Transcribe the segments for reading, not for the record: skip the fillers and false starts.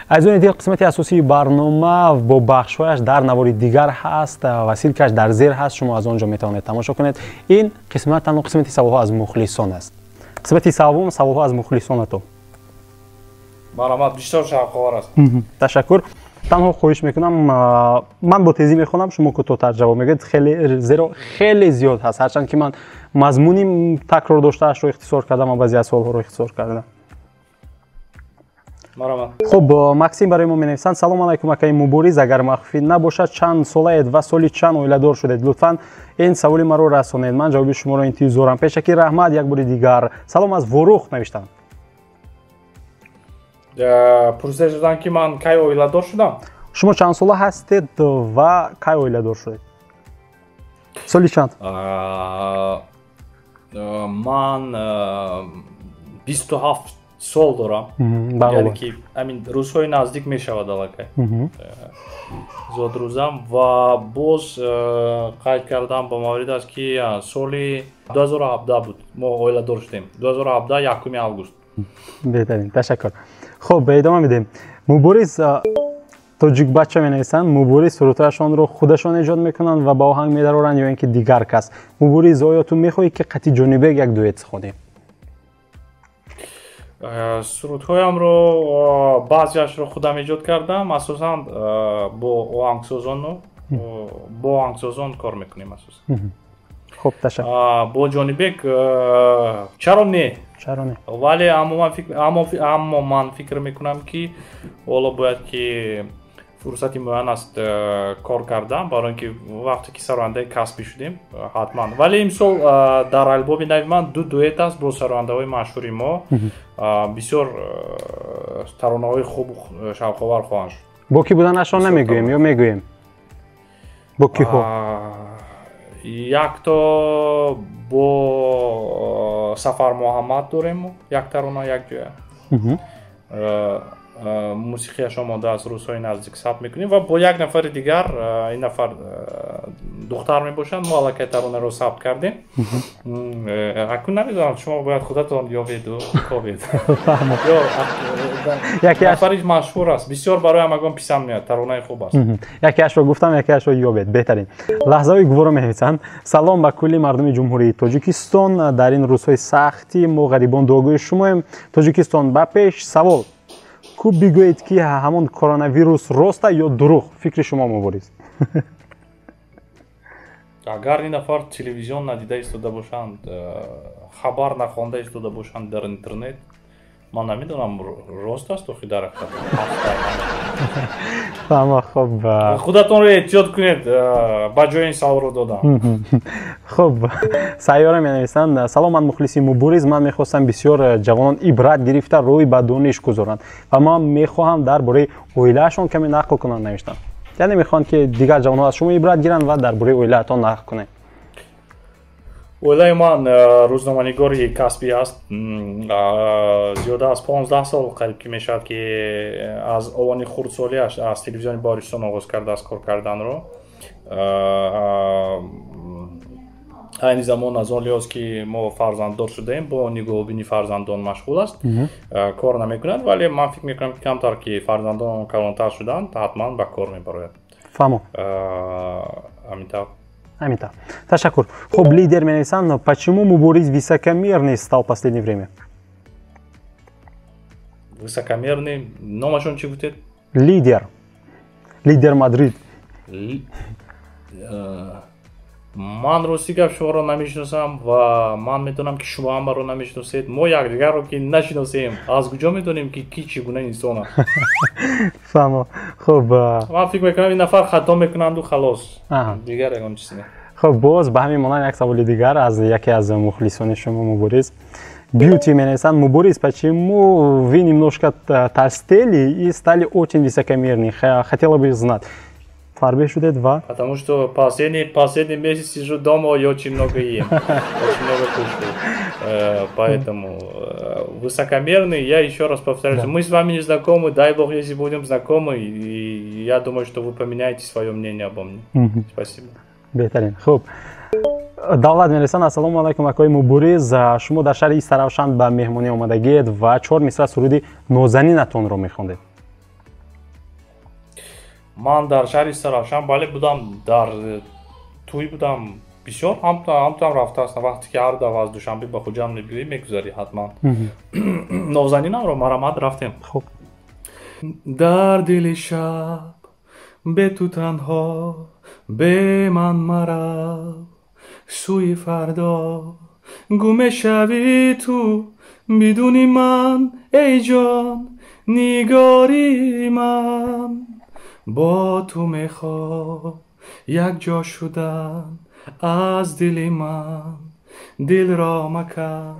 از اون دید قسمت اساسی برنامه با بخش‌هایش در نواری دیگر هست و سیلکش در زیر هست، شما از آنجا میتوانید تماشا کنید. این قسمت تنها قسمت سوال‌ها از مخلصان است. قسمت سوم سوال‌ها از مخلصان تو. برنامه بیشتر شوق‌آور است. تشکر. تنها خواهش میکنم من با تیزی میخونم، شما کوتاه‌تر جواب میگید، خیلی زیرا خیلی زیاد هست، هرچند که من مضمونی تکرار داشته اش رو اختصار کردم و بعضی از سوال‌ها رو اختصار کردم. خب مکسیم برای ما می‌نویسند: سلام علیکم آقای مبارز، اگر مخفی نباشد چند ساله اید و سالی چند اوله دار شدید؟ لطفاً این سوالی مرا رسانید، من جواب شما را انتظارم. پیشکی رحمت یک بار دیگر سلام از ورخ نوشتند. پرسش شدن که من کی اوله دار شدم. شما چند ساله هستید و کی اوله دار شدید؟ سالی چند؟ من 27 سال دارم. یعنی که همین روزهای نزدیک میشود البته. زود روزم و باز قید کردم با مورد است که سال 2017 بود ما اوله دار شدیم. 2017 یکم آگوست. بهترین، تشکر. خب به ادامه میدیم. مبارز تاجیک بچه می‌نویسند مبارز سرودهایشان رو خودشان ایجاد میکنند و با آهنگ می‌درارند یا اینکه دیگر کس؟ مبارز آیا تو میخوای که قطعی جانبه یک دوئت خوانیم؟ سرودهایم رو بعضیش رو خودم ایجاد کردم، اساساً با آهنگسازان کار میکنیم اساساً. خب تشکر. با جانبک چرا نه؟ ولی اما من فکر میکنم که حالا باید که فرصتی معین است کار کردم برای اینکه وقتی که سرانده کسبی شدیم حتما. ولی امسال در البوم نوی من دو دوئت است با سرانده های مشهوری ما، بسیار ترانه های خوب شوق‌آور خواهند شد. با کی بودنشان نمیگوییم یا میگوییم؟ با کی ها؟ یک تا با سفر محمد داریم، یک ترانه یک جای موسیقیش آماده از روزهای نزدیک ثبت میکنیم و با یک نفر دیگر، این نفر دختر میباشند، ما الکی ترانه رو ثبت کردیم. اکنون نمیدونم شما باید خودتان یابید و کابید. نفرش مشهور است، بسیار برای همگان پسند میاد، ترانه خوب است. یکی اش رو گفتم، یکی اش رو یابید. بهترین. لحظه های گوارا می‌نویسند سلام به کلی مردم جمهوری تاجیکستان، در این روزهای سختی ما غریبان دعاگوی شماییم. تاجیکستان به پیش سوال کو بگویید که همون کرونا ویروس راسته یا دروغ؟ فکر شما مبارز. اگر این نفر تلویزیون ندیده ایستاده باشند، خبر نخوانده ایستاده باشند در اینترنت، من نمیدونم راست است یا در حقیقت. تمام. خب خودتون رو احتیاط کنید، با جای این سوال رو دادم. خب سیاره می‌نویسند سلام، من مخلصی مبارز، من می‌خواستم بسیار جوانان عبرت گرفته روی به دانش گذارند و من می‌خواهم درباره اویله‌شان کمی نقل کنند نوشتند. یعنی می‌خوان که دیگر جوان‌ها از شما عبرت گیرند و درباره اویله‌تان نقل کنند. اویله من روزنامه‌نگاری کسبی است. زیاده از 15 سال قریب که میشد که از اوان خردسالیش از تلویزیون باریستان آغاز کرده است کار کردن رو. این زمان از آن لحاظ که ما فرزنددار شدیم با نگاهبینی فرزندان مشغول است، کار نمیکنند، ولی من فکر میکنم که کمتر که فرزندان کلانتر شدند حتما به کار میبراید. فهمم. Аминта. Ташаккур. Хуб, лидер менависанд, почему Мубориз высокомерный стал в последнее время? Высокомерный? Номашон чи будет? Лидер. Лидер Мадрид. من راستی گپ شما رو نمیشناسم و من میدونم که شما هم رو نمیشناسید. ما یکدیگر رو که نشناسیم از کجا میدونیم که کی چگونه انسان است؟ فهمم. خب من فکر میکنم این نفر خطا میکنند و خلاص، دیگر یگان چیزی نه. خب باز به همین مانند یک سوال دیگر از یکی از مخلصان شما Мубориз. Бьюти менависанд Мубориз, почему вы немножко толстели и стали очень высокомерны? Хотела бы знать. Фарбе шуде два. Потому что последний месяц сижу дома и очень много ем, очень много кушаю. Поэтому высокомерный, я еще раз повторяюсь, мы с вами не знакомы, дай бог, если будем знакомы, и я думаю, что вы поменяете свое мнение обо мне. Спасибо. بهترین. خب دعوت می‌رسند. السلام علیکم آقای Мубориз، شما در شهر ایست равшан به مهمانی آمدگید و 4 مصرع سرودی نازنینتان رو می‌خواندید. من در شهر سرافشان بله بودم در توی بودم بسیار هم تو هم رفته هستم وقتی که هر دو از دوشنبه با خود جمع نگیری میگذاری حتما نوزنینم رو مرامت رفتیم خب در دل شب به تو تنها به من مرا سوی فردا گم شوی تو بدونی من ای جان نگاری من با تو میخوام یک جا شدن از دل من دل را مکن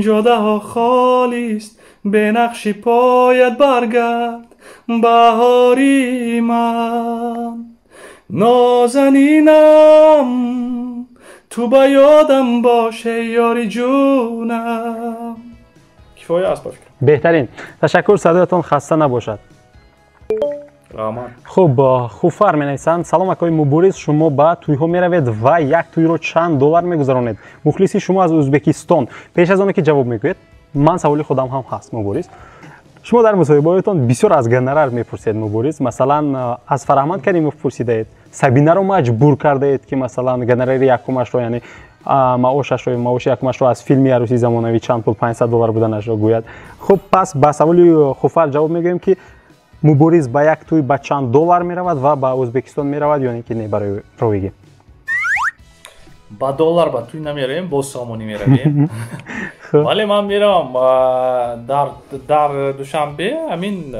جاده ها خالی است به نقش پایت برگرد بهاری من نازنینم تو با یادم باشه یاری جونم کفایه است باشه بهترین تشکر صدایتان خسته نباشد خب خوفر می‌نویسند سلام آقای مبارز شما با توی‌ها می‌روید و یک تویی چند دلار می‌گذرانید مخلصی شما از ازبکستان پیش از آنکه جواب می‌گویید من سوالی خودم هم هست مبارز شما در مصاحبه‌هایتان بسیار از گنرال می‌پرسید مبارز مثلا از فرهمند کریموف پرسیدید سبینه رو مجبور کردید که مثلا گنرال یکمش رو یعنی معاش یکمش رو از فیلم عروسی زمانوی چند پول $500 بودنش رو گوید خب پس با سوالی خوفر جواب می‌گوییم که مبارز با یک توی با چند دلار می‌رود و با ازبکستان می‌رود یا اینکه نه برای رویگی با دلار با توی نمی‌رویم با سامانی می‌رویم ولی من میرم در دوشنبه همین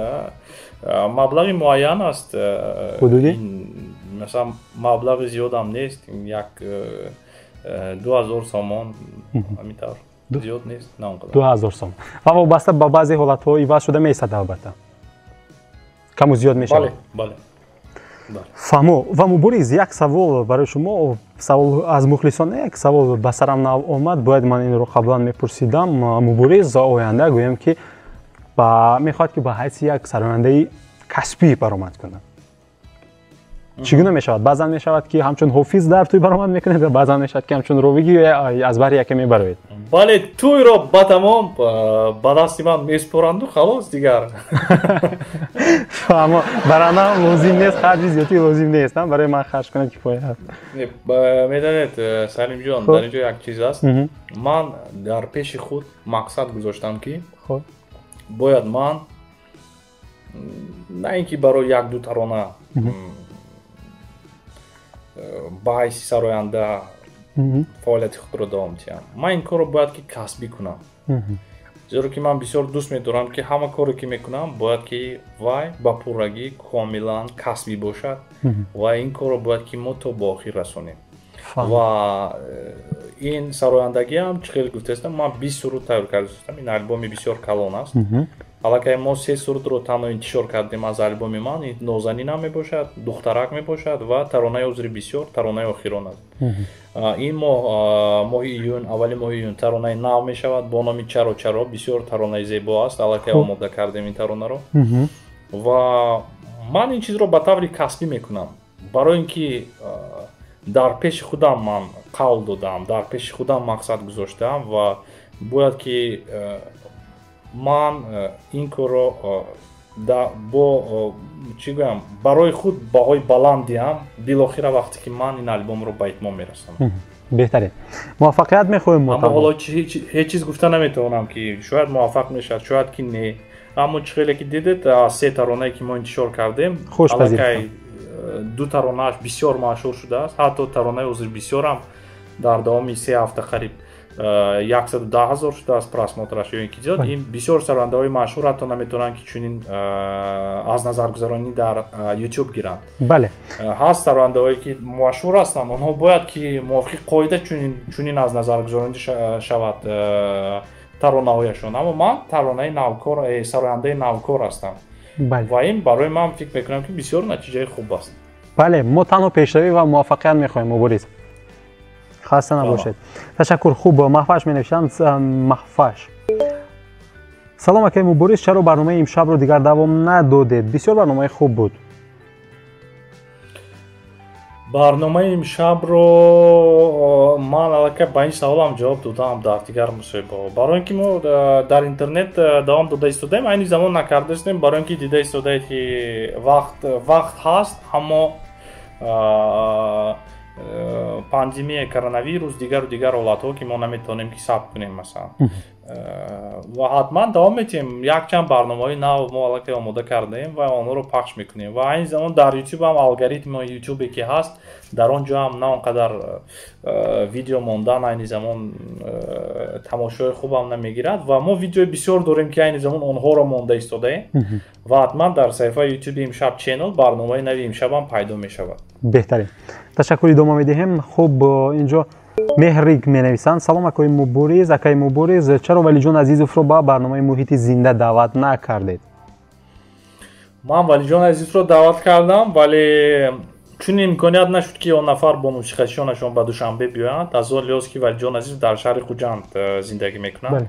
مبلغ معین است حدودی مثلا مبلغ زیاد هم نیست یک 2000 سومون همینطور زیاد نیست نه اونقدر 2000 سوم و وابسته با بعضی حالت‌ها عوض شده می‌شود البته کم و زیاد میشه. بله. فهمو و مبارز یک سوال برای شما سوال از مخلصان یک سوال به سرم آمد باید من این رو قبلا میپرسیدم مبارز آینده گویم که میخواد که با حیث یک سرآینده کسبی برآمد کنه چگونه میشود بعضا میشود که همچون حافظ در توی برآمد میکنه بعضا میشود که همچون رویگی از بر یکی میبرید بله توی رو با تمام با دست من میسپرند و خلاص دیگر اما برای من لازم نیست خرجی زیادی لازم نیست برای من خرج کنم کفایه هست میدانید سلیم جان در اینجا یک چیز است من در پیش خود مقصد گذاشتم که باید من نه اینکه برای یک دو ترانه با حیث سراینده فعالیت خود رو دوام دهم من این کار رو باید که کسبی کنم زیرا که من بسیار دوست می‌دارم که همه کاری که میکنم باید که وای با پورگی کاملا کسبی باشد و این کار رو باید که ما تا با آخر رسونیم و این سرایندگی هم خیلی گفته هستم من 20 سرود تیار کرده هستم این البوم بسیار کلان است حالا که ما 3 سرود رو تنها انتشار کردیم از البوم من این نازنینم میباشد دخترک میباشد و ترانه عذر بسیار ترانه آخران است این ماه ایون اولی ماه ایون ترانه نو میشود با نام چرا چرا بسیار ترانه زیبا است حالا که آماده کردیم این ترانه رو و من این چیز رو به طور کسبی میکنم برای اینکه در پیش خودم من قول دادم در پیش خودم مقصد گذاشتم و باید که من این کار رو با چی گویم برای خود باهای بلند دیم بالاخره وقتی که من این البوم رو به اتمام میرسونم بهتره موفقیت میخوایم اما حالا هیچ چیز گفته نمیتونم که شاید موفق میشد شاید که نه اما خیلی که دیدید 3 ترانه که ما انتشار کردیم خوشپذیر 2 ترانه‌اش بسیار مشهور شده است حتی ترانه عذر بسیار هم در دوام 3 هفته قریب 110,000 شده است پراسموترش یا اینکه زیاد این بسیار سرانده های مشهور حتی نمیتونن که چنین از نظر گذرانی در یوتیوب گیرند بله هست سرانده هایی که مشهور هستند اونها باید که موافق قاعده چنین از نظر گذرانی شود ترانه هایشون اما من ترانه نوکار سرانده نوکار هستم بله. و این برای من فکر میکنم که بسیار نتیجه خوب است بله ما تنها پیشروی و موفقیت میخوایم مبارز خسته نباشید تشکر خوب محفش می‌نویسند محفش سلام آقای مبارز چرا برنامه امشب رو دیگر دوام ندادید بسیار برنامه خوب بود барномаи имшабро ман аллакай ба ин саволам ҷавоб додам дар дигар мусоҳибаҳо. Барои ин ки мо дар интернет давом дода истодаем, айни замон накарда истем, барои ин ки дида истодаед ки вақт ҳаст, аммо пандемияи коронавирус, дигару дигар ҳолатҳо ки мо наметавонем ки сабт кунем масалан. ва ҳатман давом метиҳем. Якчанд барномаҳои нав мо аллакай омода кардаем ва онҳоро пахш мекунем. Ва айни замон дар YouTube ҳам алгоритми YouTube ки ҳаст, дар он ҷо ҳам на он қадар видео мондан айни замон тамошои хубам намегирад ва мо видеои бисёр дорем ки айни замон онҳоро монда истодаем. ва ҳатман дар саҳифаи YouTube Имшаб channel барномаи нави Имшабам пайдо мешавад. беҳтарин. ташаккур, идома медиҳем. хуб, инҷо меҳрик менависанд. Салом акои Мубориз, акаи Мубориз, чаро Валиҷон Азизовро ба барномаи Муҳити Зинда даъват накардед? Ман Валиҷон Азизовро даъват кардам, вале чун имконият нашуд ки он нафар бо мусиқашонашон ба Душанбе биёянд, аз он лиҳоз ки Валиҷон Азизов дар шаҳри Хуҷанд зиндагӣ мекунад,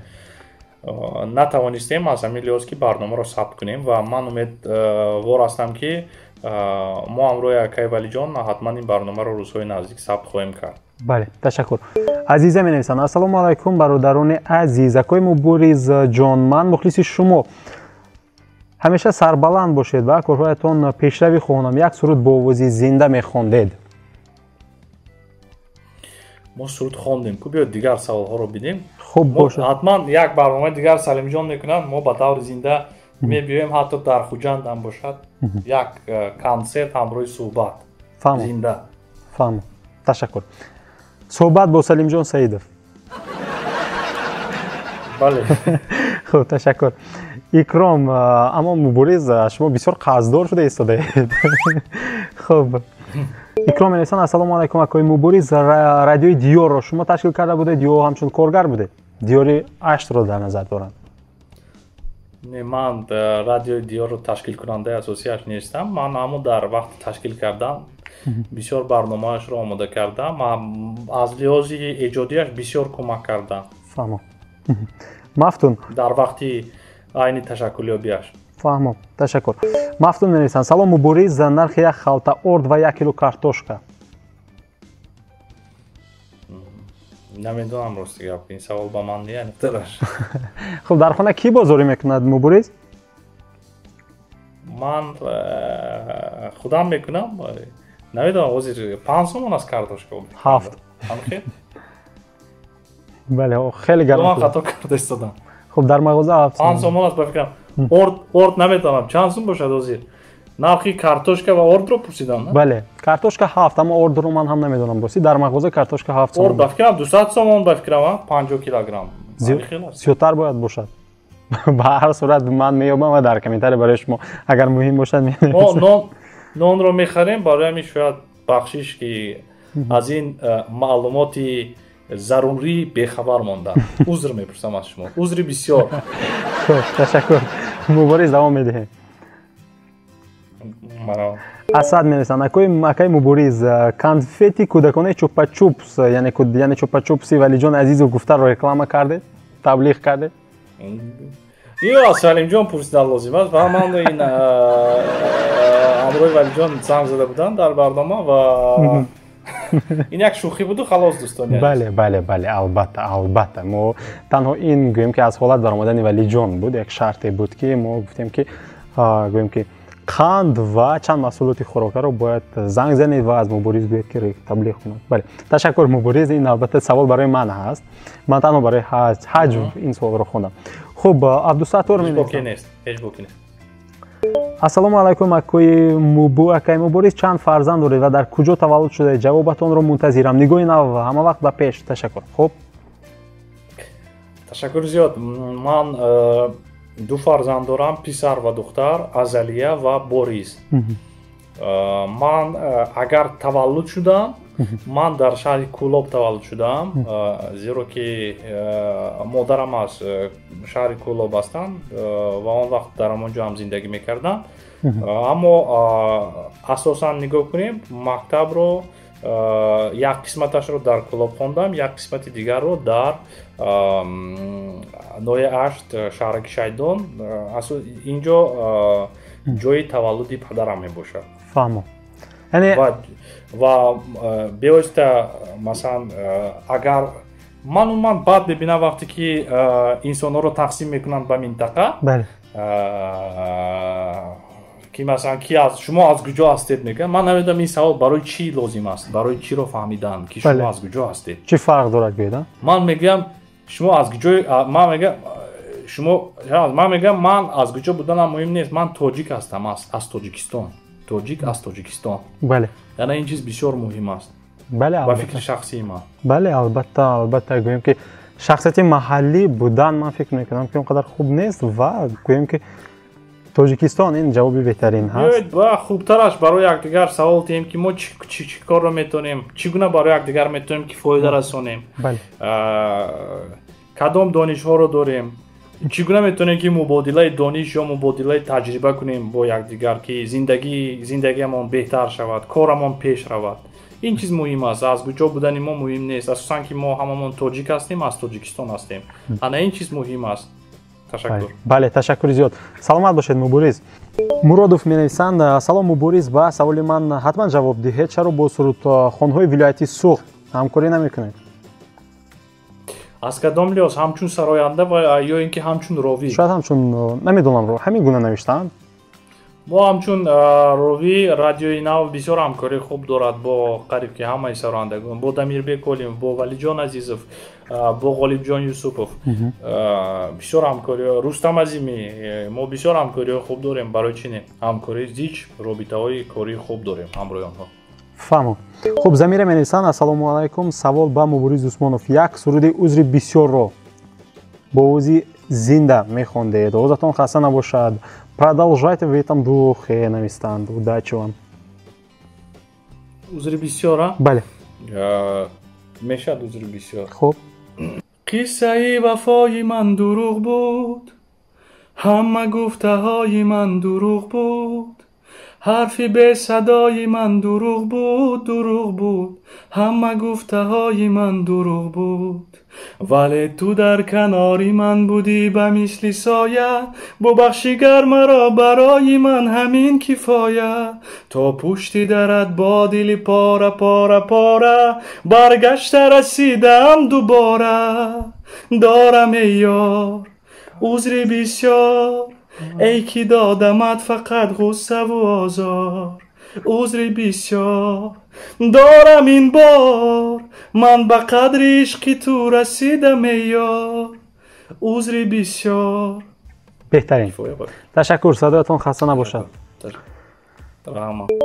натавонистем аз ҳамин лиҳоз ки барномаро сабт кунем ва ман умедвор ҳастам ки мо ҳамроҳи акаи Валиҷон ҳатман ин барномаро рӯзҳои наздик сабт хоҳем кард. бале, ташаккур. Азиза менависанд: ассалому алайкум бародарони азиз, акои Мубориз ҷон, ман мухлиси шумо. ҳамеша сарбаланд бошед ва корҳоятон пешравӣ хоҳонам. Як суруд бо овози зинда мехондед? мо суруд хондем. Ку биёд дигар саволҳоро бидем. Хуб бошад. ҳатман як барномаи дигар Салимҷон мекунад, мо ба таври зинда мебиёем, ҳатто дар Хуҷанд ҳам бошад. Як консерт ҳамроҳи суҳбат зинда. Фаҳмо. Ташаккур. Суҳбат бо Салимҷон Саидов. бале. хуб, ташаккур. Икром, аммо Мубориз, шумо бисёр қарздор шуда истодаед. хуб. Икром менависанд: ассалому алайкум акои Мубориз, радиои Диёрро шумо ташкил карда будед ё ҳамчун коргар будед? Диёри 8-ро дар назар дорам. Не, ман радиои Диёрро ташкилкунандаи асосияш нестам. Ман аммо дар вақти ташкил кардан бисёр барномаашро омода кардам. Аз лиҳози эҷодияш бисёр кӯмак кардам. Фаҳмо. мафтун. Дар вақти айни ташаккулёбияш. Фаҳмо. Ташаккур. Мафтун менависанд: салом Мубориз, нархи як халта орд ва 1 кило картошка. Намедонам рости гап, ин савол ба ман неяфтараш. хуб, дар хона кӣ бозорӣ мекунад Мубориз? Ман худам мекунам. Намедонам, ҳозир 5 сомон аст картошка. 7. Анхе? бале, хеле гарм. Ман хато карда истодам. хуб, дар мағоза 7 сомон. 5 сомон аст ба фикрам. Орд наметавонам. Чанд сом бошад ҳозир? Нархи картошка ва ордро пурсидам, на? бале, картошка 7, аммо ордро ман ҳам намедонам рости. Дар мағоза картошка 7 сомон. Орд ба фикрам 200 сомон ба фикрам, 50 килограмм. зиёдтар бояд бошад. ба ҳар сурат ман меёбам ва дар комментария барои шумо агар муҳим бошад мо нонро мехарем, барои ҳамин шояд бахшиш ки аз ин маълумоти зарурӣ бехабар мондам. Узр мепурсам аз шумо. Узри бисёр. ташаккур. Мубориз, давом медиҳем. Асад менависанд: акаи Мубориз, конфети кӯдаконаи чупа-чупс, яъне чупа-чупси Валиҷон Азизов гуфтаро реклама кардед? Таблиғ кардед? Ё, аз Салимҷон пурсидан лозим аст. Ва ман ин ҳамроҳи Валиҷон занг зада буданд дар барнома ва ин як шӯхӣ буду, халос дӯстони. бале, албатта. Мо танҳо ин гӯем ки аз ҳолат баромадани Валиҷон буд, як шарте буд ки мо гуфтем ки гӯем ки қанд ва чанд маҳсулоти хӯрокаро бояд занг занед ва аз Мубориз гӯед ки таблиғ кунад. бале, ташаккур Мубориз. ин албатта савол барои ман ҳаст. ман танҳо барои ҳаҷ ин саволро хондам. хуб, Абдусаттор менависад: ассалому алайкум акаи Мубориз, чанд фарзанд доред ва дар куҷо таваллуд шудаед? ҷавобатонро мунтазирам. нигоҳи нав ҳама вақт ба пеш. ташаккур. хуб, ташаккур зиёд. Ман 2 фарзанд дорам, писар ва духтар, Азалия ва Борис. ман агар таваллуд шудам, ман дар шаҳри Кӯлоб таваллуд шудам, зеро ки модарам аз шаҳри Кӯлоб ҳастанд ва он вақт дар ҳамон ҷо ҳам зиндагӣ мекардам. аммо асосан нигоҳ кунем, мактабро як қисматашро дар Кӯлоб хондам, як қисмати дигарро дар ноҳияи 8 шаҳраки Шайдон. Инҷо ҷои таваллуди падарам мебошад. фаҳмо. یعنی و بیوسته مثلا اگر من بعد ببینم وقتی که انسان رو تقسیم میکنن به منطقه بله که مثلا کی از شما از کجا هستید میگن من نمیدونم این سوال برای چی لازم است برای چی رو فهمیدن که شما از کجا هستید چی فرق داره بیاد من میگم شما از کجا من میگم من از کجا بودنم مهم نیست من تاجیک هستم از تاجیکستان از تاجیکستان بله یعنی این چیز بسیار مهم است بله با فکر شخصی من بله البته گویم که شخصیت محلی بودن من فکر میکنم که اونقدر خوب نیست و گویم که تاجیکستان این جوابی بهترین هست و خوبترش برای یکدیگر سوال تیم که ما چی کار رو میتونیم چگونه برای یکدیگر میتونیم که فایده رسونیم بله کدام دانش ها رو داریم چگونه میتونیم که مبادله دانش یا مبادله تجربه کنیم با یکدیگر که زندگیمون بهتر شود کارمون پیش رود این چیز مهم است از کجا بودن ما مهم نیست اساساً که ما هممون تاجیک هستیم از تاجیکستان هستیم انا این چیز مهم است تشکر بله تشکر زیاد سلامت باشید مبارز مرادов менависанд салом мубориз ба саволи ман ҳатман ҷавоб диҳед чаро бо сурудхонҳои вилоятӣ суғд ҳамкорӣ намекунед аз кадом лиҳоз ҳамчун сароянда ва ё ин ки ҳамчун ровӣ шояд ҳамчун намедонам ҳамин гуна навиштаанд мо ҳамчун ровӣ радиои нав бисёр ҳамкорӣ хуб дорад бо қариб ки ҳамаи сарояндагон бо дамирбек олимов бо валиҷон азизов бо ғолибҷон юсупов бисёр ҳамкорӣ рустам азимӣ мо бисёр ҳамкориҳо хуб дорем барои чи не ҳамкорӣ зич робитаҳои корӣ хуб дорем ҳамроҳи онҳо фаҳмо хуб замира менависанд ассалому алайкум савол ба мубориз усмонов як суруди узри бисёрро бо овози зинда мехондед овозатон хаста набошад продолжайте в этом духе навистанд удачи вам узри бисёра бале мешад узри бисёр хуб қиссаи вафои ман дурӯғ буд ҳама гуфтаҳои ман дурӯғ буд ҳарфи бесадои ман дурӯғ буд ҳама гуфтаҳои ман дурӯғ буд вале ту дар канори ман будӣ ба мисли соя бубахшигар маро барои ман ҳамин кифоя то пушти дарат бо дили пора пора пора баргашта расидам дубора дорам эй ёр узри бисёр ای کی دادمت فقط غصه و آزار عذری بسیار دارم این بار من به قدر عشقی تو رسیدم ای یار عذری بسیار بهترین تشکر صدایتون خسته نباشد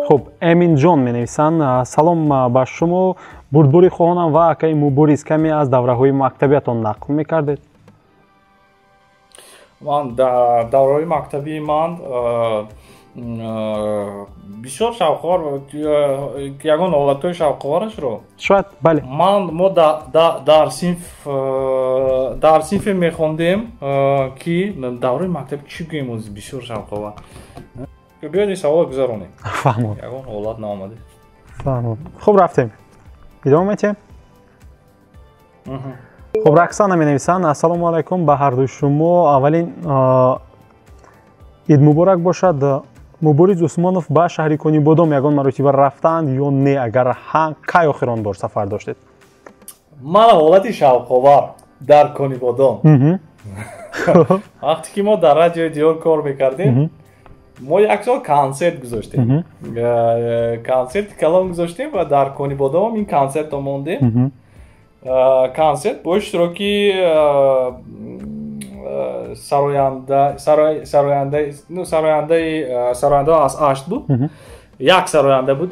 خب امین جان می‌نویسند سلام با شما بردباری خواهانم و اکای مبارز کمی از دوره‌های مکتبیتون نقل می‌کردید من давраҳои мактабии ман бисёр шавқовар ягон ҳолатҳои шавқоварашро шояд бале мо дар синфе мехондем ки давраи мактаби чӣ гӯем оз бисёр шавқовар биёед ин савола гузаронем фаҳмон ягон ҳолат наомаде фаҳмон хуб рафтем идома метиҳем خب رقصانه می نویسند السلام علیکم به هر دو شما اولین عید مبارک باشد مبارز عثمانов به شهر کنی بادام یگان مرتبه رفتند یا نه اگر ها کی آخرین بار سفر داشتید من حالت شوق‌آور در کنی بادام وقتی که ما در رادیو دیور کار میکردیم ما یک سال کنسرت گذاشتیم کنسرت کلام گذاشتیم و در کنی بادام این کنسرت رو موندیم کنسرت با اشتراکی سراینده از اشت بود یک سراینده بود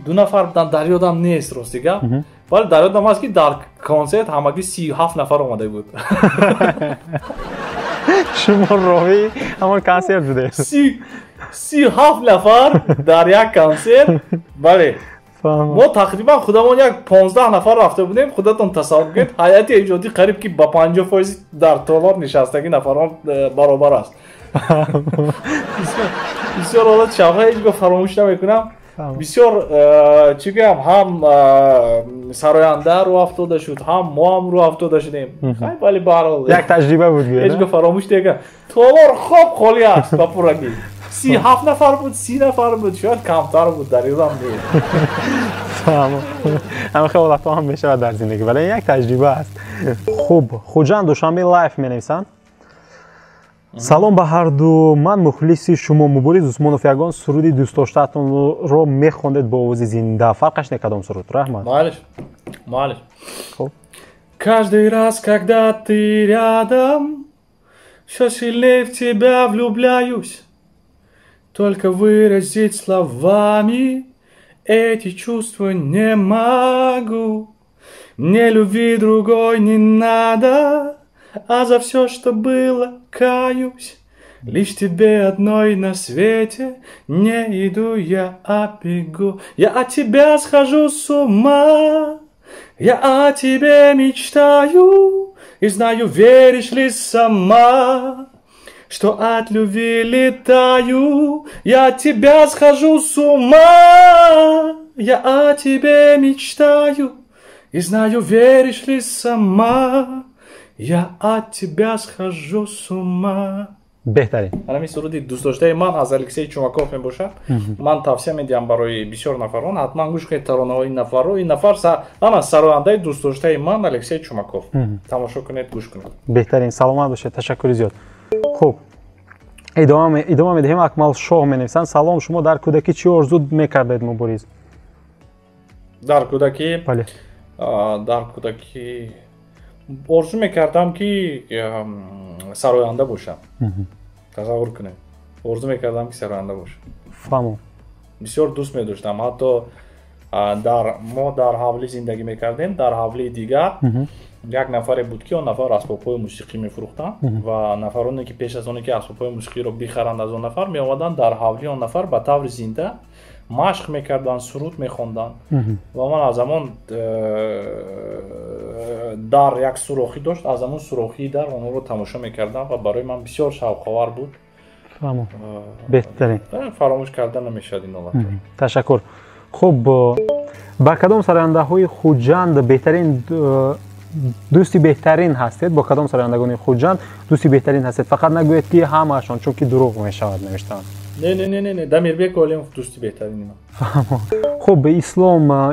دو نفر بودن در یادم نیست راستیگه ولی در یادم هست که در کنسرت همگی 37 نفر اومده بود شما راوی همون کنسرت بوده 37 نفر در یک کنسرت بله ما تقریبا خودمون یک 15 نفر رفته بودیم خودتون تصور کنید هیئت ایجادی قریب که با 50% در تالار نشستگی نفران برابر است بسیار حالت شوقه هیچ فراموش نمیکنم بسیار چی بگم هم سراینده رو افتاده شد هم ما هم رو افتاده شدیم خیلی ولی برحال یک تجربه بود هیچ فراموش دیگه تالار خوب خالی است بپرگی 37 نفر بود 30 نفر بود شاید کمتر بود در ایران بود. همه خیالات هم میشه در زندگی ولی یک تجربه است. خوب خوجان دوشنبه لایف می‌نویسند. سلام به هر دو من مخلصی شما مبارز عثمانов ягон суруди دوست داشته‌تون می‌خوندید با آواز زنده فرقش не кадом суруд рахмат. Малыш. Каждый раз, когда ты рядом, все сильнее в тебя влюбляюсь. Только выразить словами эти чувства не могу. Мне любви другой не надо, а за все, что было, каюсь. Лишь тебе одной на свете не иду я, а бегу. Я от тебя схожу с ума, я о тебе мечтаю. И знаю, веришь ли сама, что от любви летаю. Я от тебя схожу с ума, я о тебе мечтаю. И знаю, веришь ли сама, я от тебя схожу с ума. بهترین همین سرودی دوست داشته من از الکسی چوماکوف میباشد. من توصیه میدم برای بسیار نفران حتما گوش کنید ترانه‌های این نفر رو. این نفر اما سرانده دوست داشته من الکسی چوماکوف. تماشا کنید گوش کنید. بهترین سلامت باشید. تشکر زیاد. خوب ادامه میدهیم. اکمل شاه می‌نویسند سلام شما در کودکی چی آرزو می‌کردید مبارز؟ در کودکی بله. در کودکی آرزو می‌کردم که سراینده باشم. تصور کنید. آرزو می‌کردم که سراینده باشم. فهمم. بسیار دوست می‌داشتم. حتی ما در حولی زندگی می‌کردیم. در حولی دیگر یک نفر بود که اون نفر اسباب‌های موسیقی می‌فروختن و نفرانی که پیش از اون که اسباب‌های موسیقی رو بخرند از اون نفر می‌آمدن در حولی اون نفر به طور زنده مشق می‌کردن سرود می‌خواندن و من از زمان در یک سوراخی داشت از همون سوراخی در اون رو تماشا می‌کردم و برای من بسیار شوق‌آور بود. فهمم. بهترین. فراموش کردن نمی‌شد این حالت. تشکر. خب با کدام سراینده‌های خوجند بهترین دوستی بهترین هستید؟ با کدام سرایندگان خوجند دوستی بهترین هستید؟ فقط نگویید که همه‌شان چون که دروغ می‌شود نوشتن. نه دمیربک ولیم دوستی بهترین. خب به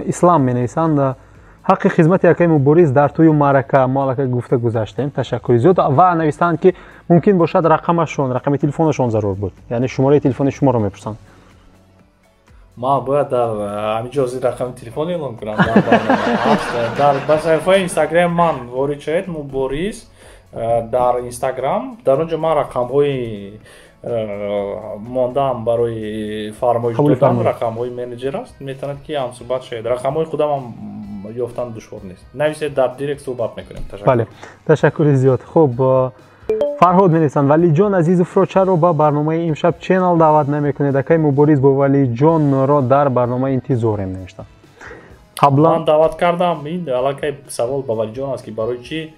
اسلام می‌نویسند حق خدمت یکی مبارز در توی معرکه مالک گفته گذاشتیم. تشکر زیاد و نوشتند که ممکن باشد رقم تلفنشون ضرور بود. یعنی شماره تلفن شما رو می‌پرسند. ما باید در همینجا رقم تلفن اعلام کنم. در صفحه اینستاگرام من وارد شد مبارز در اینستاگرام در اونجا من رقم‌های ماندم برای فرمایش دادن رقم‌های منیجر است میتونید که هم صحبت شد. رقم‌های خودم هم یافتن دشوار نیست. نویسید در دایرکت صحبت میکنیم. تشکر. بله تشکر زیاد. خب فرهاد می‌نویسند ولی جان عزیز چرا با برنامه امشب چینل دعوت نمی‌کنید؟ اکی مبارز با ولی جان را در برنامه انتظارم نوشتم. قبلا من دعوت کردم این علاقه سوال با ولی جان است که برای چی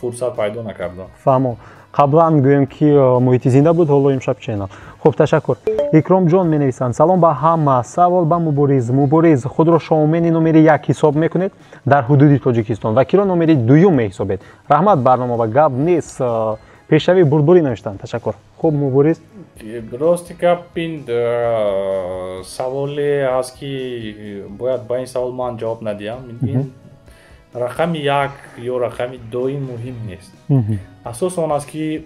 فرصت پیدا نکردم. فهمم. قبلا گویم که محیط زنده بود حالا امشب چینل. خب تشکر. اکرام جان می‌نویسند سلام با همه. سوال با مبارز خود را شامل نمره 1 حساب می‌کنید در حدود تاجیکستان و کی را نمره 2 می‌حسابید؟ رحمت برنامه و گپ نیست. پیشوی بردبری نوشتن. تشکر. خوب مبارز درستی که این سوالی است که باید با این سوال من جواب ندیم. این رقم 1 یا رقم 2 مهم نیست. اساس آن است که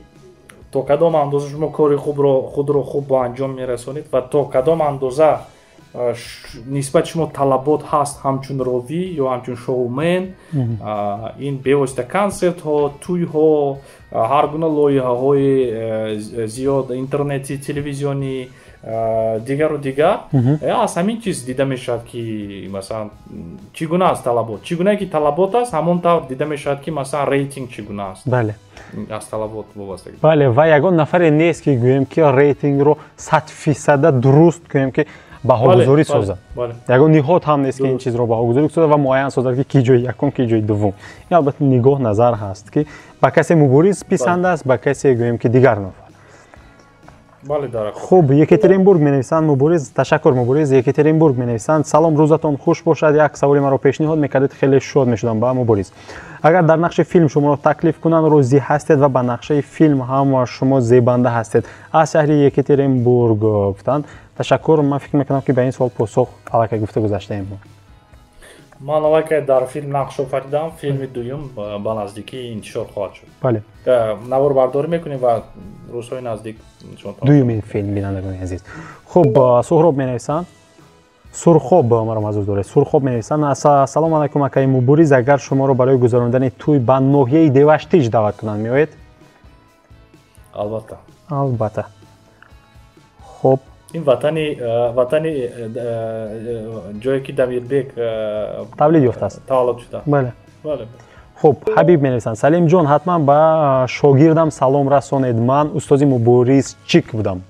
تا کدام اندازه شما کار خود را خوب با انجام میرسونید و تا کدام اندازه نسبت شما طلبات هست همچون راوی یا همچون شومن این بیوسته کنسرت ها توی ها هر گونه لایحه های زیاد اینترنتی تلویزیونی دیگر و دیگر از همین چیز دیده میشد که مثلا چگونه است طلبات چگونه که طلبات است همون طور دیده میشد که مثلا ریتینگ چگونه است. بله از طلبات وابستگی. بله و یگان نفر نیست که گویم که ریتینگ رو 100% درست کنیم که بهاگذاری سازد. یگان نهاد هم نیست که این چیز رو بهاگذاری سازد و معین سازد که کی جای یکم کی جای دوم. این البته نگاه نظر هست که با کسی مبارز پسند است با کسی گویم که دیگر نفر. бале дарахт. хуб, Екатеринбург менависанд Мубориз, ташаккур Мубориз, Екатеринбург менависанд. Салом, рӯзатон хуш бошад. Як саволи маро пешниҳод мекардед, хеле шод мешудам ба Мубориз. Агар дар нақши филм шуморо таклиф кунанд, розӣ ҳастед ва ба нақшаи филм ҳам шумо зебанда ҳастед. Аз шаҳри Екатеринбург гуфтанд. Ташаккур, ман фикр мекунам ки ба ин savol посух аллакай гуфта гузаштаем. Ман аллакай дар филм нақш офаридам, филми дуюм ба наздикӣ интишор хоҳад шуд. Бале. Наворбардорӣ мекунем ва рӯзҳои наздик дуюми филм бинандагони азиз. Хуб, Суҳроб менависанд. Сурхоб маро мазур доред. Сурхоб менависанд. Ассалому алайкум акаи Мубориз, агар шуморо барои гузарондани туй ба ноҳияи Деваштич даъват кунанд, меоед? Албатта. Албатта. Хуб. ин ватани ҷое ки Дамирбек тавлид ёфтааст. таваллуд шуда. Бале. Бале. Хуб, Ҳабиб менависанд. Салимҷон, ҳатман ба шогирдам салом расонед. Ман устози Мубориз чик будам.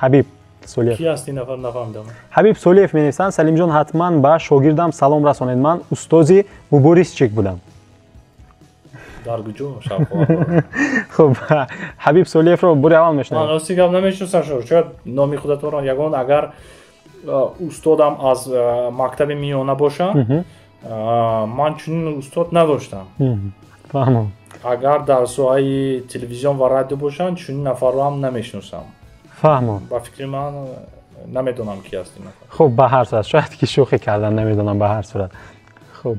Ҳабиб Солиев. Ки аст ин нафар нафаҳмидам. Ҳабиб Солиев менависанд. Салимҷон, ҳатман ба шогирдам салом расонед. Ман устози Мубориз чик будам. дар куҷо шавқовар. Хуб, Ҳабиб Солиевро бури аввал мешунавед. Ман рости гап намешиносам шумо. Шояд номи худатонро ягон агар устодам аз мактаби миёна боша, ман чунин устод надоштам. Фаҳмам. Агар дар соҳаи телевизион ва радио бошанд, чунин нафарро ҳам намешиносам. Фаҳмам. ба фикри ман намедонам ки аст ин нафар. Хуб, ба ҳар сурат шояд ки шӯхӣ кардан, намедонам ба ҳар сурат. Хуб.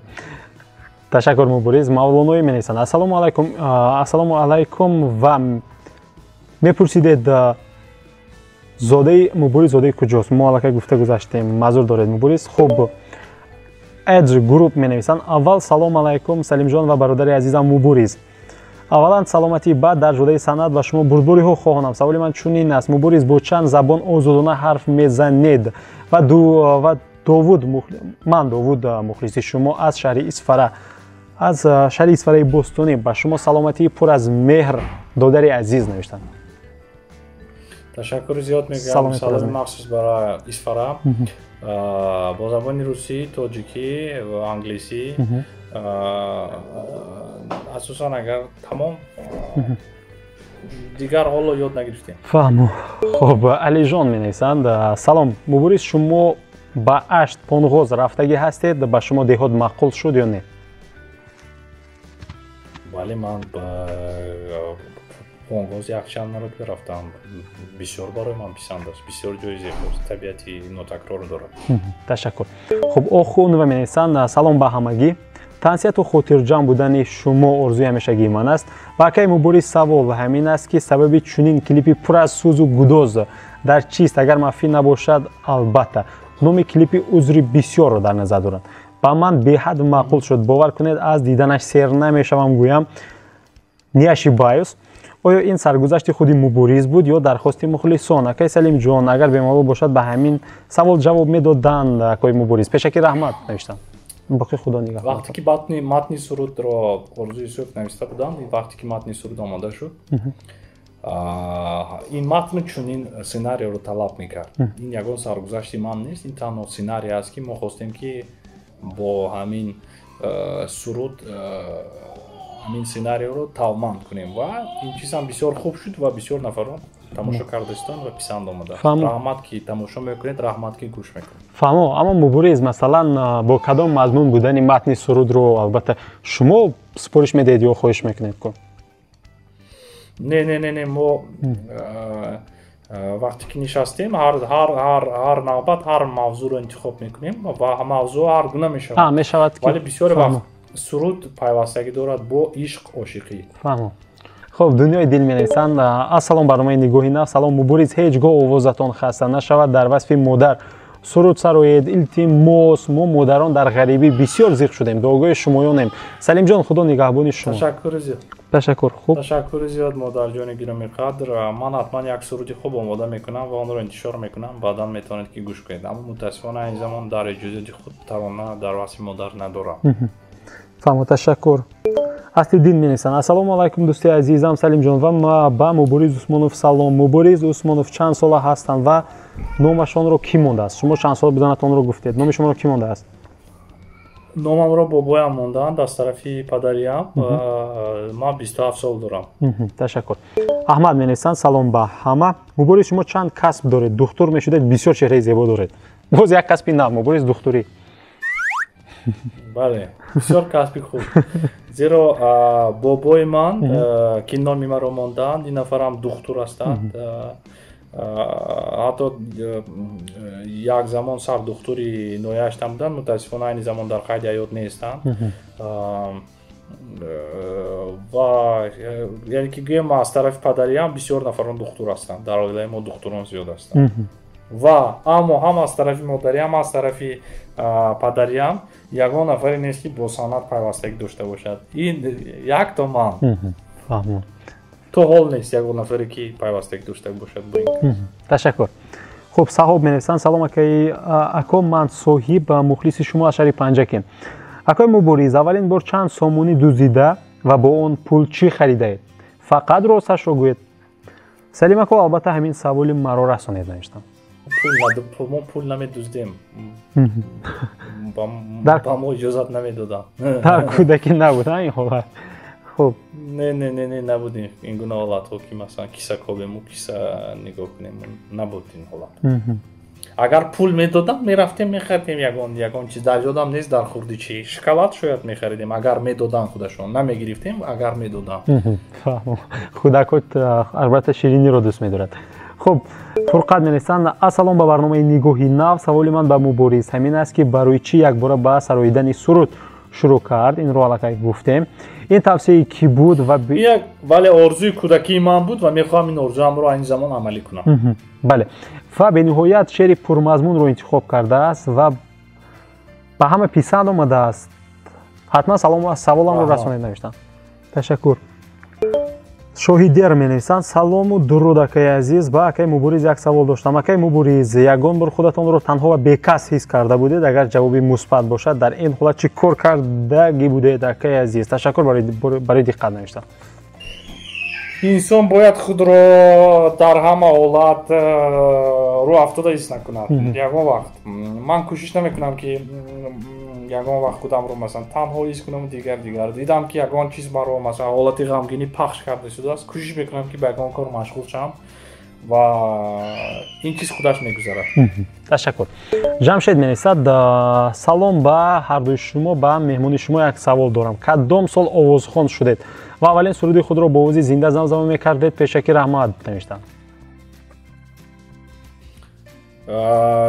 Ташаккур Мубориз. Мавлоноӣ менависанд. Ассалому алайкум. Ассалому алайкум ва мепурсидед зодаи Мубориз зодаи куҷост? Мо аллакай гуфта гузаштем. Мазур доред Мубориз. Хуб. Эдж групп менависанд. Аввал салом алайкум Салимҷон ва бародари азизам Мубориз. Аввалан саломатӣ, баъд дар ҷодаи санъат ва шумо бурдбориҳо хоҳонам. Саволи ман чунин аст. Мубориз бо чанд забон озодона ҳарф мезанед? Ва Довуд, ман Довуд мухлиси шумо аз шаҳри Исфара, аз шаҳри Исфараи Бостонӣ ба шумо саломатии пур аз меҳр додари азиз навиштанд. Ташаккури зиёд мегӯям. Саломи махсус барои Исфара. Бо забони русӣ, тоҷикӣ ва англисӣ, асосан агар тамом дигар ҳоло ёд нагирифтем. Фаҳмо. Хуб, Алиҷон менависанд. Салом Мубориз, шумо ба Ашт Понғоз рафтагӣ ҳастед? Ба шумо деҳот маъқул шуд ё не? Бале, ман ба Понғоз якчанд маротиба рафтам. Бисёр барои ман писанд аст. Бисёр ҷои зебост. Табиати нотакрор дорад. Ташаккур. Хуб, Охунова менависанд. Салом ба ҳамагӣ. Тансияту хотирҷам будани шумо орзуи ҳамешагии ман аст. Ва акаи Мубориз, савол ҳамин аст ки сабаби чунин клипи пур аз сӯзу гудоз дар чист? Агар мафӣ набошад, албатта. Номи клипи узри бисёрро дар назар дорад. Ба ман беҳад маъқул шуд. Бовар кунед, аз диданаш сер намешавам, гӯям не ошибаюсь. оё ин саргузашти худи Мубориз буд ё дархости мухлисон? Акай Салимҷон, агар бемалол бошад ба ҳамин савол ҷавоб медоданд акои Мубориз. Пешакӣ раҳмат навиштам. Боқи худо нигоҳ. Вақте ки матни сурудро орзуи сӯх нависта будам, вақте ки матни суруд омода шуд, ин матн чунин сценариеро талаб мекард. Ин ягон саргузашти ман нест, ин танҳо сценарий аст ки мо хостем ки бо ҳамин суруд ҳамин сценариеро талманд кунем ва ин чизам бисёр хуб шуд ва бисёр нафарон тамошо кардастон ва писанд омада. Раҳмат ки тамошо мекунед, раҳмат ки гӯш мекунед. Фаҳмо, аммо Мубориз масалан бо кадом мазмун будани матни сурудро албатта шумо супориш медиҳед ё хоҳиш мекунед ку? Не, мо вақте ки нишастем ҳар навбат ҳар мавзӯъро интихоб мекунем ва мавзӯъ ҳар гуна мешавад. Мешавад ки вале бисёри вақт суруд пайвастагӣ дорад бо ишқ, ошиқӣ. Фаҳмо. Хуб, Дунёи дил менависанд. Ассалом барномаи Нигоҳи Нав. Салом Мубориз, ҳеҷ гоҳ овозатон хаста нашавад. Дар васфи модар суруд сароед. Илтимос, мо модарон дар ғарибӣ бисёр зиқ шудем. Дуогоҳи шумоёнем. Салимҷон, худо нигоҳбони шумо. Ташаккури зиёд. Ташаккур. Хуб. Ташаккури зиёд модарҷони гиромиқадр. Ман ҳатман як суруди хуб омода мекунам ва онро интишор мекунам. Баъдан метавонед ки гӯш кунед. Аммо мутаассифона ин замон дар иҷозати худ тавона дар васфи модар надорам. Фаҳмо, ташаккур. Аслиддин менависанд. Ассалому алайкум дӯсти азизам Салимҷон ва ба Мубориз Усмонов салом. Мубориз Усмонов чанд сола ҳастанд ва номашонро кӣ мондааст? Шумо чанд сола буданатонро гуфтед. Номи шуморо кӣ мондааст? номамро бобоям мондаанд аз тарафи падариам. Ман 27 сол дорам. Ташаккур. Аҳмад менависанд: салом ба ҳама. Мубориз, шумо чанд касб доред? Духтур мешудед, бисёр чеҳраи зебо доред. боз як касби нав, мубориз духтурӣ. бале, бисёр касби хуб. зеро бобои ман ки номи маро мондаанд, ин нафарам духтур ҳастанд. ҳатто як замон сардухтури нояштам буданд, мутаассифона айни замон дар қайди ҳаёт нестанд. ва яъне ки гӯем аз тарафи падариам бисёр нафарон духтур ҳастанд. Дар оилаи мо духтурон зиёд ҳастанд. ва аммо ҳам аз тарафи модариам, ҳам аз тарафи падариам ягон нафаре нест ки бо санъат пайвастагӣ дошта бошад. Ин як то ман. Фаҳмон. То ҳол нест ягон нафаре ки пайвастагӣ дошта бошад бо ин кас. Ташаккур. хуб, Саҳоб менависанд: салом акаи ако, ман соҳиб мухлиси шумо аз шаҳри Панҷакем. Акои Мубориз, аввалин бор чанд сомонӣ дуздида ва бо он пул чӣ харидаед? Фақат росташро гӯед. Салим ако, албатта ҳамин саволи маро расонед, навиштам. мо пул намедуздем. ба мо иҷозат намедоданд. Дар кӯдакӣ набуд ин ҳолат. хуб. Не набудем ин гуна ҳолатҳо ки масалан киса кобему, киса нигоҳ кунем, набуд ин ҳолат. агар пул медодам, мерафтем мехаридем ягон чиз. дар ёдам нест дар хурди чӣ. Шоколад шояд мехаридем, агар медоданд худашон. Намегирифтем, агар медоданд. кӯдакот албатта шириниро дӯст медорад. хуб, Фурқат менависанд: ассалом ба барномаи Нигоҳи Нав. Саволи ман ба Мубориз ҳамин аст ки барои чӣ якбора ба сароидани суруд шурӯъ кард? Инро аллакай гуфтем. ин тавсеи ки буд ва вале орзуи кӯдакии ман буд ва мехоҳам ин орзуамро айни замон амалӣ кунам. бале, ва бениҳоят шеъри пурмазмунро интихоб кардааст ва ба ҳама писанд омадааст. ҳатман саволамро расонед, навиштам. Ташаккур. Шоҳидер менависанд: салому дуруд акаи азиз, ба акаи Мубориз як савол доштам. Акаи Мубориз, ягон бор худатонро танҳо ва бекас ҳис карда будед? Агар ҷавоби мусбат бошад, дар ин ҳолат чӣ кор кардагӣ будед, акаи азиз? Ташаккур барои диққат, навиштам. инсон бояд худро дар ҳама ҳолат рӯафтода ҳис накунад. ягон вақт ман кӯшиш намекунам ки ягон вақт худамро масалан танҳо ҳис кунам, дигар дидам ки ягон чиз маро масалан ҳолати ғамгинӣ пахш карда шудааст, кӯшиш мекунам ки ба ягон кор машғул шавам ва ин чиз худаш мегузарад. Ташаккур. Ҷамшед менависад: салом ба ҳардуи шумо, ба меҳмони шумо як савол дорам. Кадом сол овозхон шудед ва аввалин суруди худро бо овози зинда замзама мекардед? Пешакӣ раҳмат, навиштам.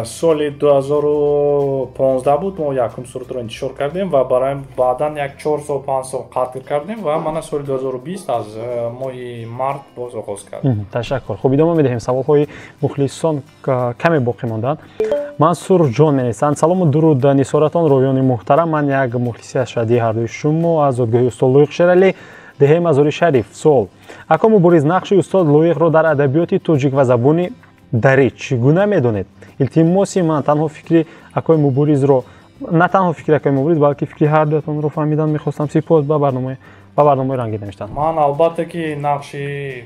соли 2015 буд мо якум сурудро интишор кардем ва барои баъдан як 4 сол 5 сол қатъ кардем ва мана соли 2020 аз моҳи март боз оғоз кардем. Ташаккур. хуб, идома медиҳем. Саволҳои мухлисон каме боқӣ монданд. Мансур ҷон менависанд: салому дуруд нисоратон ровиёни муҳтарам, ман як мухлиси аз шадии ҳардуи шумо аз зодгоҳи устод Лоиқ Шералӣ, деҳаи Мазори Шариф. суол: ако Мубориз, нақши устод Лоиқро дар адабиёти тоҷик ва забони дарӣ чӣ гуна медонед? илтимоси ман танҳо фикри акои Муборизро, на танҳо фикри акои Мубориз, балки фикри ҳардуятонро фаҳмидан мехостам. Сипос. ба барномаи рангид, навиштам. ман албатта ки нақши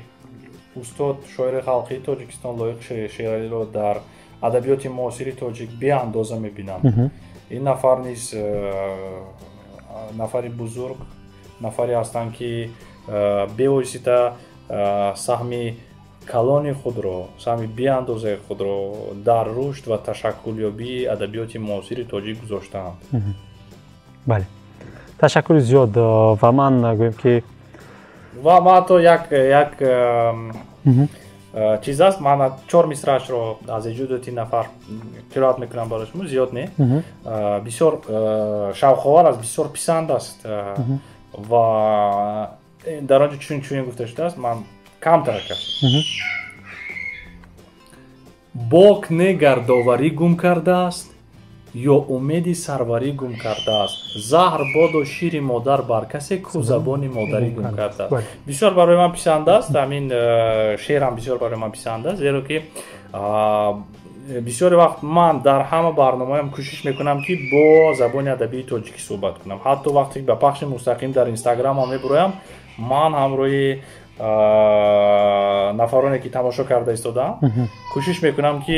устод шоири халқии Тоҷикистон Лоиқ Шералиро дар адабиёти муосири тоҷик беандоза мебинам. ин нафар низ нафари бузург, нафаре ҳастанд ки бевосита саҳми калони худро, саҳми беандозаи худро дар рушд ва ташаккулёбии адабиёти муосири тоҷик гузоштаанд. бале, ташаккури зиёд. ва ман гӯем ки ҳатто як чиз аст, ман 4 мисраашро аз эҷоди нафар қироат мекунам барои шумо, зиёд не. бисёр шавқовар аст, бисёр писанд аст ва дар он ҷо чунин гуфта шудааст, ман кам тарака. бок не гардоварӣ гум кардааст ё умеди сарварӣ гум кардааст. заҳр бодо шири модар бар касе ку забони модарӣ гум кардааст. бисёр барои ман писанд аст, ҳамин шеърам бисёр барои ман писанд аст, зеро ки бисёри вақт ман дар ҳама барномаам кӯшиш мекунам ки бо забони адабии тоҷикӣ суҳбат кунам. ҳатто вақте ки ба пахши мустақим дар инстаграмам мебуроям, ман ҳамроҳи нафароне ки тамошо карда истодаам کوشش میکنم که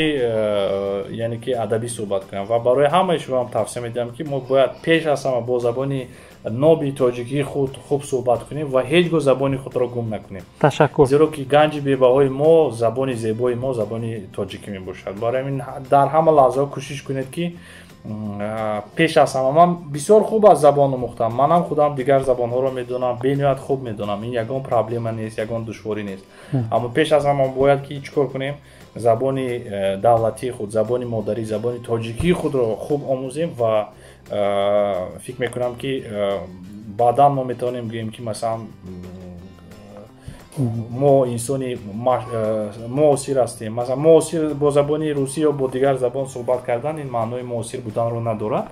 یعنی که ادبی صحبت کنم و برای همه شما هم توصیه میدم که ما باید پیش از همه با زبان نوبی تاجیکی خود خوب صحبت کنیم و هیچ گونه زبان خود را گم نکنیم. تشکر. زیرا که گنج بی‌بهای ما زبان زیبای ما زبان تاجیکی میباشد. برای این در همه لحظه کوشش کنید که پیش از همه من بسیار خوب از زبان مختم، منم خودم دیگر زبان ها رو میدونم، به نهایت خوب میدونم، این یگان پرابلم نیست، یگان دشواری نیست. اما پیش از همه باید که چیکار کنیم؟ زبان دولتی خود، زبان مادری، زبان تاجیکی خود رو خوب آموزیم و فکر میکنم که بعدا ما میتونیم بگیم که مثلا ما انسانی معاصر هستیم. مثلا معاصر با زبان روسی یا با دیگر زبان صحبت کردن این معنای معاصر بودن رو ندارد.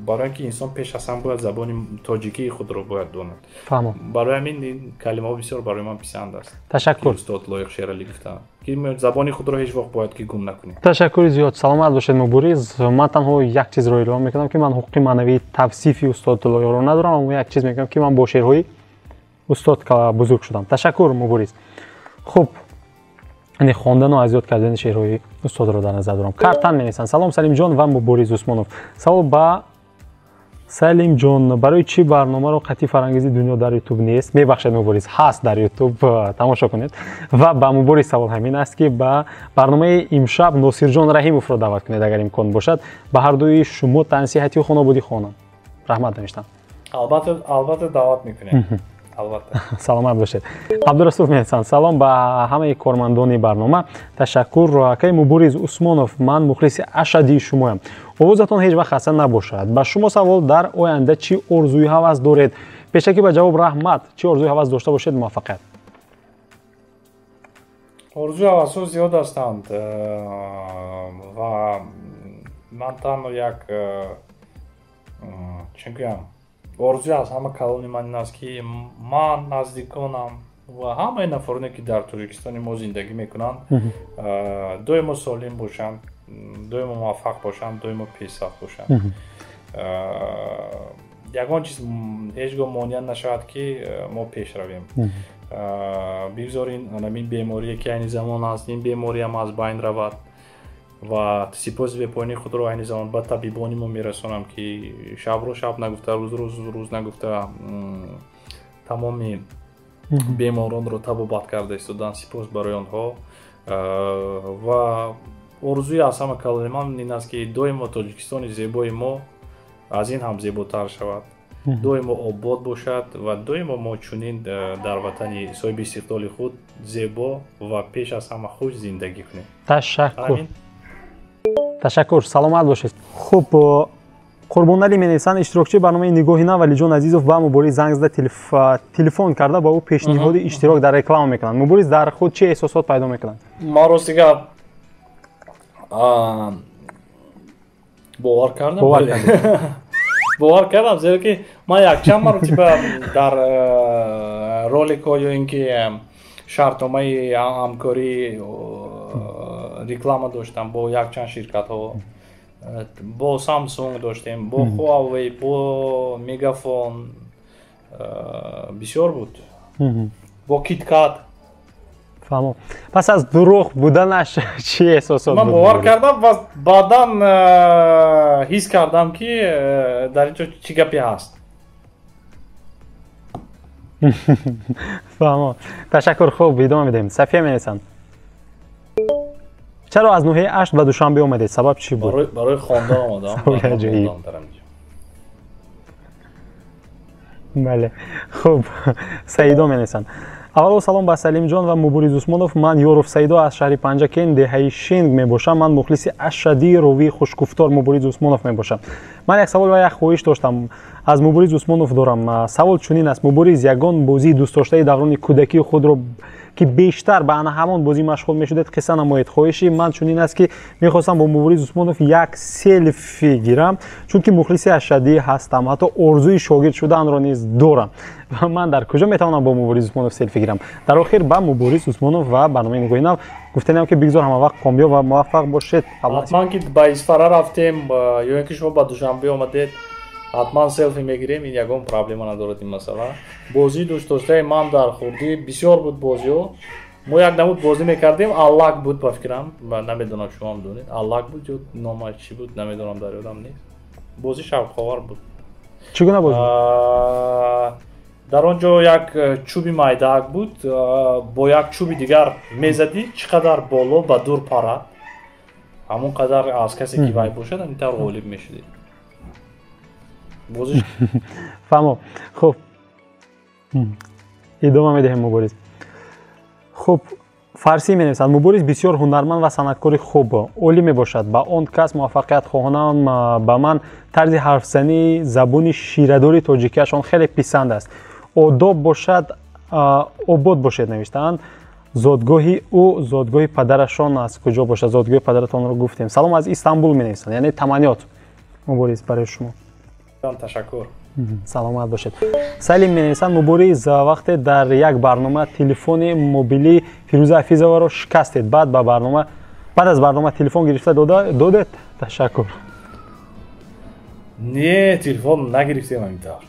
برای اینکه انسان پیش از همه باید زبان تاجیکی خود رو باید داند. برای همین این کلمه ها بسیار برای من پسند است. تشکر. استاد لایق شیرالی گفتن که زبان خود رو هیچ وقت باید که گم نکنیم. تشکر زیاد. سلامت باشید مبارز. من تنها یک چیز رو اعلام میکنم که من حقوق معنوی توصیفی استاد لایق رو ندارم، اما یک چیز میگم که من با شعرهای استاد بزرگ شدم. تشکر مبارز. خب یعنی خواندن و از یاد کردن شعرهای استاد رو در نظر دارم. کارتان می‌نویسن: سلام سلیم جان و مبارز عثمانов. سوال با سلیم جان، برای چی برنامه رو قطعی فرانگیزی دنیا در یوتیوب نیست؟ میبخشید مبارز، هست در یوتیوب، تماشا کنید. و با مبارز سوال همین است که با برنامه امشب ناصر جان رحیموف رو دعوت کنید اگر امکان باشد. به هر دوی شما تنصیحاتی و خانوادگی خوانم. رحمت نوشتم. البته دعوت میکنیم. البته. سلامت باشید. عبدالرسول می‌نویسند: سلام به همه کارمندان برنامه. تشکر. آقای مبارز عثمانov، من مخلص اشدی شماام. اوضاعتان هیچ وقت خسته نباشد. با شما سوال در آینده چی آرزوی هوس دارید؟ پیشکی به جواب رحمت. چی آرزوی هوس داشته باشید؟ موفقیت. آرزوی هوس زیاد هستند و من تنها یک چنگم آرزوی از همه کلانی من این است که من نزدیکانم و همه نفرانی که در تاجیکستان ما زندگی میکنند دویم سالم باشند، دویم موفق باشند، دویم پیشرفت باشند. یگان چیز هیچگاه مانع نشود که ما پیش رویم. بگذارین این بیماری که این زمان هست، این بیماری هم از بین رود و سپاس به پایین خود رو این زمان به طبیبانی ما میرسونم که شب رو شب نگفته، روز نگفته تمام بیماران رو تبابت کرده استودن. سپاس برای آنها و آرزوی از همه کلان من این است که دویم تاجیکستان زیبای ما از این هم زیباتر شود، دویم آباد باشد و دویم ما چنین در وطن صاحب استقلال خود زیبا و پیش از همه خوش زندگی کنیم. تشکر. تشکر. سلامت باشید. خب قربان علی می‌نویسند: اشتراکچی برنامه نگاهی نه ولی جان عزیزов با مبارز زنگ زده تلفن کرده با او پیشنهاد اشتراک در رکلام میکنند. مبارز در خود چه احساسات پیدا میکنند؟ ما راستیگه باور کردم زیرا که من یک چند مرتبه در رول‌ها یا اینکه شرطنامه همکاری رکلام داشتم با یک چند شرکت ها، با سامسونگ داشتیم، با هواوی، با میگافون، بسیار بود، با کیتکات. فهمم. پس از دروغ بودنش چی احساسات بود؟ من باور کردم و بعداً حس کردم که در اینجا چی گپی هست. فهمم. تشکر. خوب ادامه میدیم. صفیه می‌نویسند: چرا از نوحه اشت و دوشنبه اومدید؟ سبب چی بود؟ برای خواندن آمدم. بله. خب سعیدا می‌نویسند: اول سلام به سلیم جان و مبارز عثمانov. من یوروف سعیدا از شهر پنجکین دهه شینگ میباشم. من مخلص اشدی روی خوشگفتار مبارز عثمانov میباشم. من یک سوال و یک خواهش داشتم از مبارز عثمانov دارم. سوال چنین است: مبارز یگان بازی دوست داشته دوران کودکی خود رو که بیشتر به همان بازی مشغول میشدید قصه نمایید. خواهشی من چنین است که میخواستم با مبارز عثمانov یک سلفی گیرم، چون که مخلص اشدی هستم، حتی آرزوی شاگرد شدن را نیز دارم. و من در کجا میتوانم با مبارز عثمانov سلفی گیرم؟ در آخر با مبارز عثمانov و برنامه نگاهی نو گفتنم که بگذار همه وقت کامیاب و موفق باشید. حتما که با اصفهان رفتیم یا اینکه شما با دوشنبه اومدید حتما سلفی میگیریم، این یگان پرابلم ندارد. این مثلا بازی دوست داشته من در خوردی بسیار بود بازیو мо як намуд бозӣ мекардем, аллак буд ба фикрам, намедонам шумоам донед. Аллак буд ё номаш чӣ буд, намедонам дар ёдам нест. Бозӣ шавқовар буд. Чӣ гуна бозӣ? Дар он ҷо як чӯби майдаак буд, бо як чӯби дигар мезадӣ, чӣ қадар боло ба дур парад, ҳамон қадар аз касе ки вай бошад ин тавр ғолиб мешудӣ. Бозиш фаҳмо. Хуб. идома медиҳем мубориз. хуб, фарсӣ менависад: мубориз бисёр ҳунарманд ва санъаткори хуб олӣ мебошад. ба он кас муваффақиятхоҳонам ба ман тарзи ҳарфзании забони ширадори тоҷикиашон хеле писанд аст. одоб бошад, обод бошед навиштаанд. зодгоҳи ӯ, зодгоҳи падарашон аз куҷо бошад? Зодгоҳи падаратонро гуфтем. Салом аз Истанбул менависанд, яъне таманиёт. мубориз барои шумо. ташаккур. саломат бошед. Салим менависанд: мубориз вақте дар як барнома телефони мобилии Фирӯза Ҳафизоваро шикастед, баъд аз барнома телефон гирифта додед? Ташаккур. Не, телефон нагирифтем ҳамин тавр.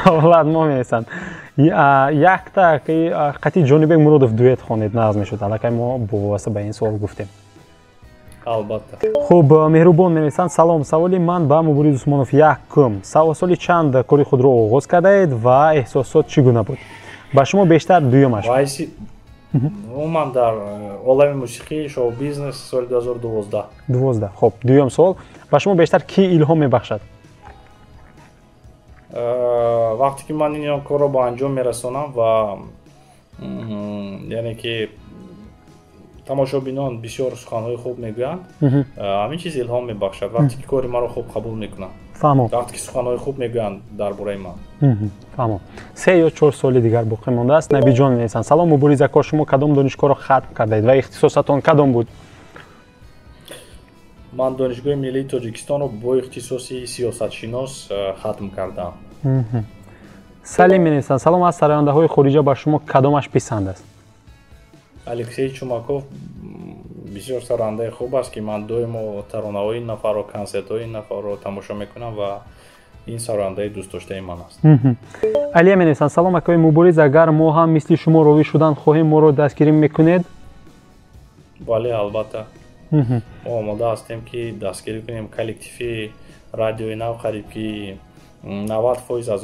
давлат мо менависанд: якта қатъи Ҷонибек Муродов дуэт хонед, нағз мешуд. аллакай мо бовобаста ба ин суол гуфтем. албатта. хуб, меҳрубон менависанд: салом, саволи ман ба Мубориз Усмонов якум. Соли чанд кори худро оғоз кардаед ва эҳсосот чӣ гуна буд? ба шумо бештар дуюмаш. умуман дар олами мусиқӣ, шоу-бизнес соли 2012. Хуб, дуюм суол: ба шумо бештар ки илҳом мебахшад? вақте ки ман ин корро ба анҷом мерасонам ва яъне ки тамошобинон бисёр суханҳои хуб мегӯянд, ҳамин чиз илҳом мебахшад. вақте ки кори маро хуб қабул мекунанд, вақте ки суханҳои хуб мегӯянд дар бораи ман. фаҳмо. 3 ё 4 соли дигар боқӣ мондааст. Набиҷон менависанд: салом Мубориз ако, шумо кадом донишгоҳро хатм кардаед ва ихтисосатон кадом буд? ман донишгоҳи миллии Тоҷикистонро бо ихтисоси сиёсатшинос хатм кардам. Салим менависанд: салом, аз сарояндаҳои хориҷа ба шумо кадомаш писанд аст? Алексей Чумаков бисёр сарояндаи хуб аст ки ман доимо таронаҳои ин нафарро, консертҳои ин нафарро тамошо мекунам ва ин сарояндаи дӯстдоштаи ман аст. Алия менависанд: салом акои Мубориз, агар мо ҳам мисли шумо ровӣ шудан хоҳем, моро дастгирӣ мекунед? бале, албатта. мо омода ҳастем ки дастгирӣ кунем. коллективи радиои нав қариб ки 90% аз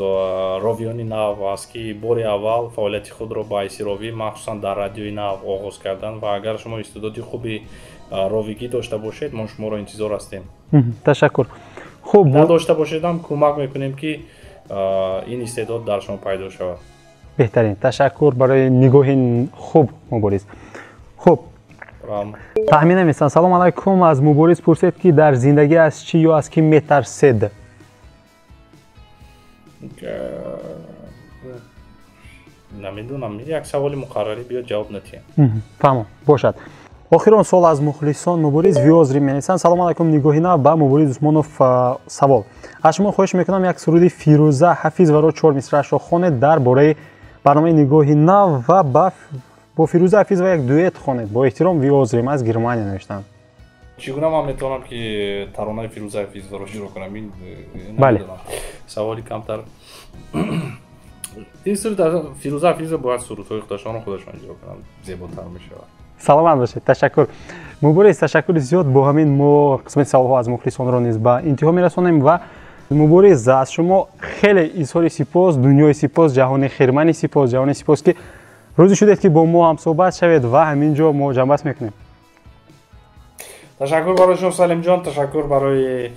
ровиёни нав аст ки бори аввал фаъолияти худро ба ҳайси ровӣ махсусан дар радиои нав оғоз кардан ва агар шумо истеъдоди хуби ровигӣ дошта бошед, мо шуморо интизор ҳастем. ташаккур. хуб, надошта бошедам кӯмак мекунем ки ин истеъдод дар шумо пайдо шавад. беҳтарин. ташаккур барои нигоҳи хуб Мубориз. хуб, тахмина месан: салом алайкум, аз Мубориз пурсед ки дар зиндагӣ аз чӣ ё аз кӣ метарсед? намедонам, як саволи муқаррарӣ биёд ҷавоб натиҳем. фаҳмо, бошад. охирон суол аз мухлисон Мубориз Виозри менависанд: салом алайкум, нигоҳи нав ба Мубориз Усмонов савол. аз шумо хоҳиш мекунам як суруди Фирӯза Ҳафизоваро 4 мисраашро хонед дар бораи барномаи нигоҳи нав ва бо Фирӯза Ҳафизова як дуэт хонед. Бо эҳтиром, Виозрим аз Германия навиштанд. чӣ гуна ман метавонам ки таронаи Фирӯза Ҳафизоваро шуро кунам? ин намедонам. саволи камтар. ин суруд Фирӯза Ҳафизова бояд сурудҳои худашонро худашон иҷро кунам, зеботар мешавад. саломат бошед. ташаккур. Мубориз, ташаккури зиёд. бо ҳамин мо қисмати саволҳо аз мухлисонро низ ба интиҳо мерасонем ва Мубориз, аз шумо хеле изҳори сипос, дунёи сипос, ҷаҳони хирмани сипос ки рӯзе шудед ки бо мо ҳамсӯҳбат шавед ва ҳамин ҷо мо ҷамъбаст мекунем. ташаккур барои шумо Салимҷон, ташаккур барои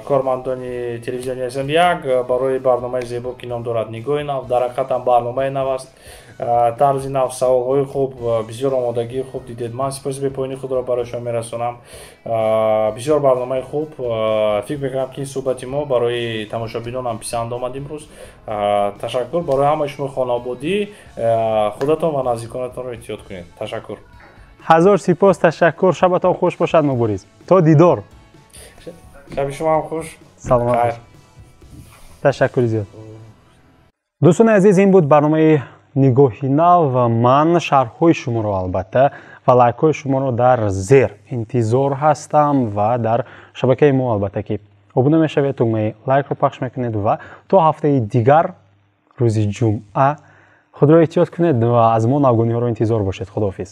кормандони телевизиони SM1 барои барномаи зебо ки ном дорад Нигоҳи нав. дар ҳақиқатам барномаи нав аст, тарзи нав, саволҳои хуб, бисёр омодагии хуб дидед. ман сипоси бепоёни худро барои шумо мерасонам. бисёр барномаи хуб. фикр мекунам ки ин суҳбати мо барои тамошобинон ҳам писанд омад имрӯз. ташаккур барои ҳамаи шумо хонободӣ. худатон ва наздиконатонро эҳтиёт кунед. ташаккур. ҳазор сипос, ташаккур. шабатон хуш бошад Мубориз. то дидор. шаби шумо ҳам хуш. саломат бошед. ташаккури зиёд. дӯстони азиз, ин буд барномаи нигоҳи нав. ман шарҳҳои шуморо албатта ва лайкҳои шуморо дар зер интизор ҳастам ва дар шабакаи мо албатта ки обуна мешавед, тугмаи лайкро пахш мекунед ва то ҳафтаи дигар рӯзи ҷумъа худро эҳтиёт кунед ва аз мо навгониҳоро интизор бошед. Худоҳафиз.